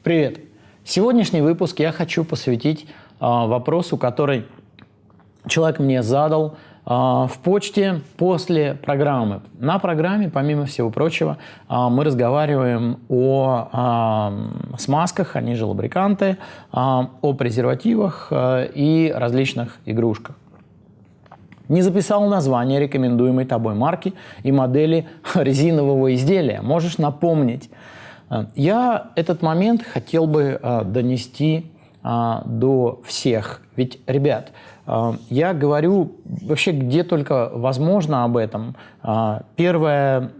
Привет! Сегодняшний выпуск я хочу посвятить вопросу, который человек мне задал в почте после программы. На программе, помимо всего прочего, мы разговариваем о смазках, они же лубриканты, о презервативах и различных игрушках. Не записал название рекомендуемой тобой марки и модели резинового изделия. Можешь напомнить? Я этот момент хотел бы донести до всех. Ведь, ребят, я говорю вообще где только возможно об этом. Первое,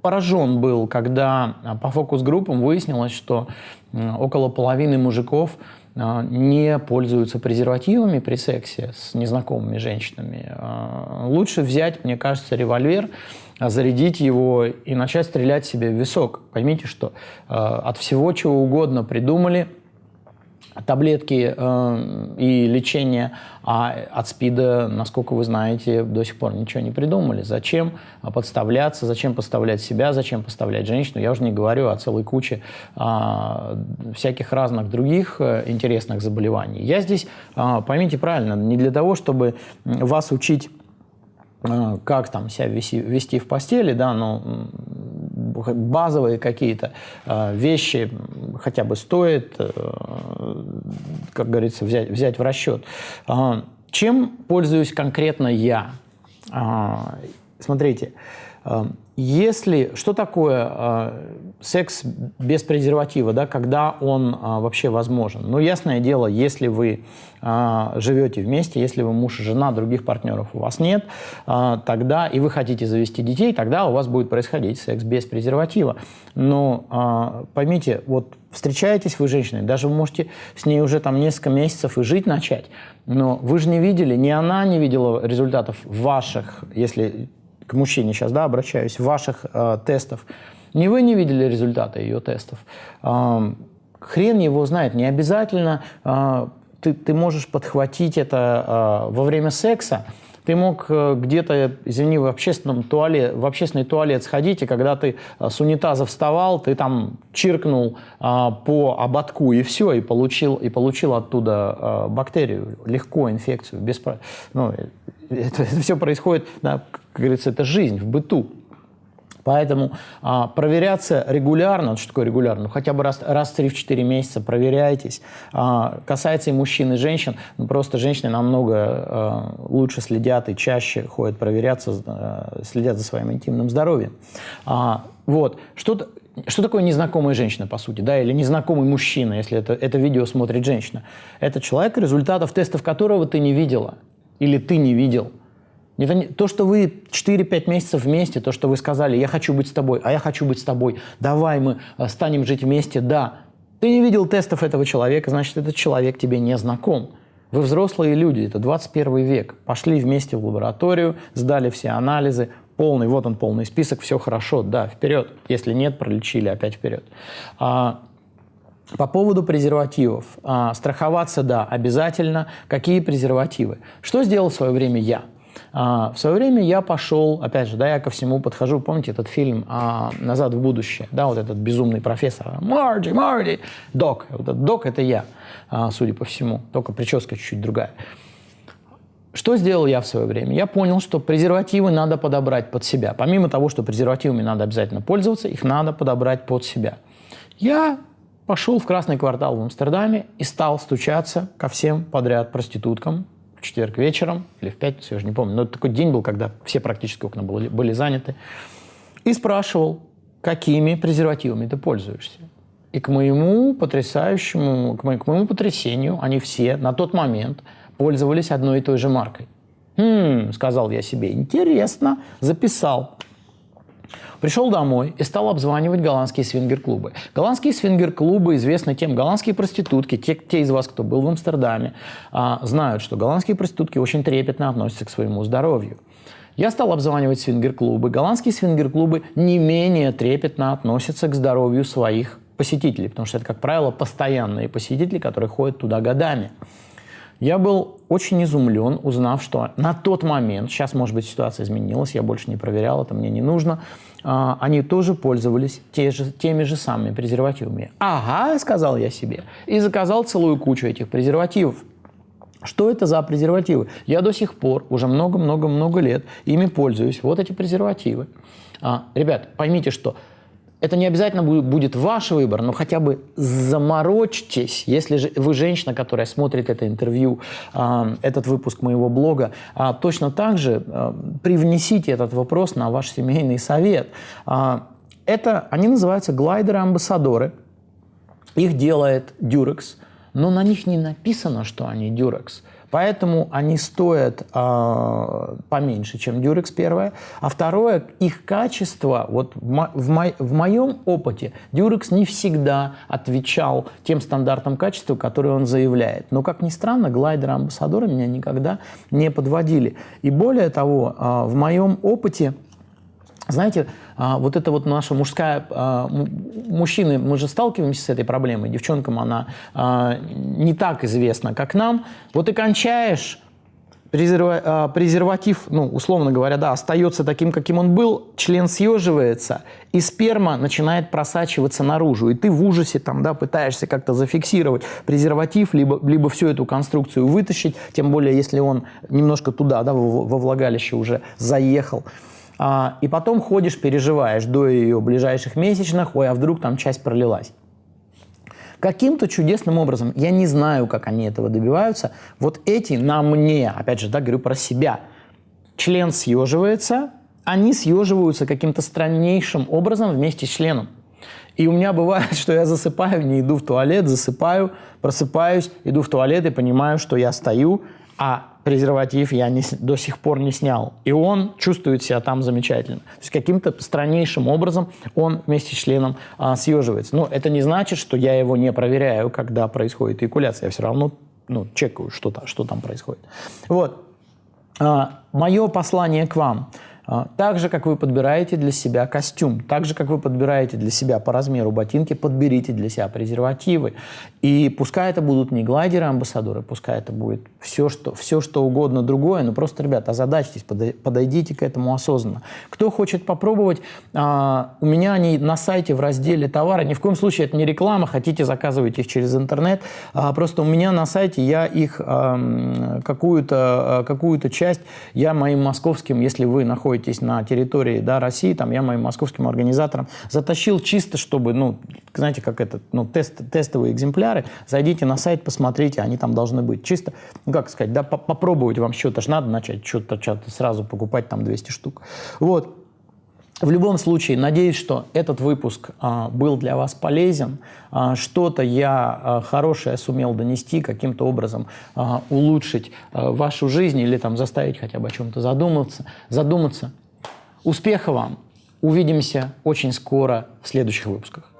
поражен был, когда по фокус-группам выяснилось, что около половины мужиков не пользуются презервативами при сексе с незнакомыми женщинами. Лучше взять, мне кажется, револьвер, зарядить его и начать стрелять себе в висок. Поймите, что от всего чего угодно придумали, таблетки и лечение, а от СПИДа, насколько вы знаете, до сих пор ничего не придумали. Зачем подставляться, зачем подставлять себя, зачем подставлять женщину? Я уже не говорю о целой куче всяких разных других интересных заболеваний. Я здесь, поймите правильно, не для того, чтобы вас учить, как там себя вести в постели, да, но базовые какие-то вещи хотя бы стоит, как говорится, взять в расчет. Чем пользуюсь конкретно я? Смотрите, что такое секс без презерватива, да, когда он вообще возможен? Ну, ясное дело, если вы живете вместе, если вы муж и жена, других партнеров у вас нет, тогда, и вы хотите завести детей, тогда у вас будет происходить секс без презерватива. Но поймите, вот встречаетесь вы с женщиной, даже вы можете с ней уже там несколько месяцев и жить начать, но вы же не видели, ни она не видела результатов ваших, если к мужчине сейчас, да, обращаюсь, ваших тестов. Ни вы не видели результаты ее тестов. Хрен его знает. Не обязательно ты можешь подхватить это во время секса. Ты мог где-то, извини, в общественный туалет сходить, и когда ты с унитаза вставал, ты там чиркнул по ободку, и все, и получил оттуда бактерию, легко, инфекцию. Это все происходит, да, как говорится, это жизнь в быту. Поэтому проверяться регулярно, что такое регулярно? Ну, хотя бы раз в 3-4 месяца проверяйтесь. Касается и мужчин, и женщин, просто женщины намного лучше следят и чаще ходят проверяться, следят за своим интимным здоровьем. Вот. Что такое незнакомая женщина, по сути, да, или незнакомый мужчина, если это видео смотрит женщина? Это человек, результатов тестов которого ты не видела или ты не видел. То, что вы 4-5 месяцев вместе, то, что вы сказали, я хочу быть с тобой, а я хочу быть с тобой, давай мы станем жить вместе, да. Ты не видел тестов этого человека, значит, этот человек тебе не знаком. Вы взрослые люди, это 21 век. Пошли вместе в лабораторию, сдали все анализы, вот он полный список, все хорошо, да, вперед. Если нет, пролечили, опять вперед. По поводу презервативов. Страховаться, да, обязательно. Какие презервативы? Что сделал в свое время я? В свое время я пошел, опять же, да, я ко всему подхожу, помните этот фильм «Назад в будущее», да, вот этот безумный профессор, Марти, Док, вот этот Док – это я, судя по всему, только прическа чуть-чуть другая. Что сделал я в свое время? Я понял, что презервативы надо подобрать под себя. Помимо того, что презервативами надо обязательно пользоваться, их надо подобрать под себя. Я пошел в Красный квартал в Амстердаме и стал стучаться ко всем подряд проституткам, в четверг вечером или в пятницу, я уже не помню, но это такой день был, когда все практически окна были заняты, и спрашивал, какими презервативами ты пользуешься. И к моему потрясению, они все на тот момент пользовались одной и той же маркой. Сказал я себе, интересно, записал. Пришел домой и стал обзванивать голландские свингер-клубы. Голландские свингер-клубы известны тем, голландские проститутки, те из вас, кто был в Амстердаме, знают, что голландские проститутки очень трепетно относятся к своему здоровью. Я стал обзванивать свингер-клубы. Голландские свингер-клубы не менее трепетно относятся к здоровью своих посетителей, потому что это, как правило, постоянные посетители, которые ходят туда годами. Я был очень изумлен, узнав, что на тот момент, сейчас, может быть, ситуация изменилась, я больше не проверял, это мне не нужно, они тоже пользовались теми же самыми презервативами. Ага, сказал я себе, и заказал целую кучу этих презервативов. Что это за презервативы? Я до сих пор, уже много-много-много лет, ими пользуюсь. Вот эти презервативы. Ребят, поймите, что это не обязательно будет ваш выбор, но хотя бы заморочьтесь, если же вы женщина, которая смотрит это интервью, этот выпуск моего блога, точно так же привнесите этот вопрос на ваш семейный совет. Они называются глайдеры-амбассадоры. Их делает Durex, но на них не написано, что они Durex. Поэтому они стоят поменьше, чем Durex, первое. А второе, их качество, вот в моем опыте, Durex не всегда отвечал тем стандартам качества, которые он заявляет. Но, как ни странно, глайдеры-амбассадоры меня никогда не подводили. И более того, в моем опыте, знаете, вот это вот наша мужская... Мужчины, мы же сталкиваемся с этой проблемой. Девчонкам она не так известна, как нам. Вот ты кончаешь, презерватив, ну, условно говоря, да, остается таким, каким он был, член съеживается, и сперма начинает просачиваться наружу. И ты в ужасе там, да, пытаешься как-то зафиксировать презерватив, либо всю эту конструкцию вытащить, тем более, если он немножко туда, да, во влагалище уже заехал. И потом ходишь, переживаешь до ее ближайших месячных, ой, а вдруг там часть пролилась. Каким-то чудесным образом, я не знаю, как они этого добиваются, вот эти на мне, опять же, да, говорю про себя, член съеживается, они съеживаются каким-то страннейшим образом вместе с членом. И у меня бывает, что я засыпаю, не иду в туалет, засыпаю, просыпаюсь, иду в туалет и понимаю, что я стою, а презерватив я до сих пор не снял. И он чувствует себя там замечательно. То есть каким-то страннейшим образом он вместе с членом съеживается. Но это не значит, что я его не проверяю, когда происходит эякуляция. Я все равно чекаю, что там происходит. Вот. Мое послание к вам. Так же, как вы подбираете для себя костюм, так же, как вы подбираете для себя по размеру ботинки, подберите для себя презервативы. И пускай это будут не глайдеры-амбассадоры, пускай это будет все, что угодно другое, но просто, ребята, озадачьтесь, подойдите к этому осознанно. Кто хочет попробовать, у меня они на сайте в разделе «Товары». Ни в коем случае это не реклама, хотите, заказывайте их через интернет. Просто у меня на сайте я их какую-то часть, я моим московским, если вы находитесь на территории, да, России, там, я моим московским организаторам затащил чисто, чтобы, знаете, как это, тестовые экземпляры, зайдите на сайт, посмотрите, они там должны быть. Чисто, как сказать, да, попробовать вам что-то же надо начать, что-то сразу покупать, там, 200 штук. Вот. В любом случае, надеюсь, что этот выпуск был для вас полезен, что-то я хорошее сумел донести, каким-то образом улучшить вашу жизнь или там заставить хотя бы о чем-то задуматься. Успеха вам! Увидимся очень скоро в следующих выпусках.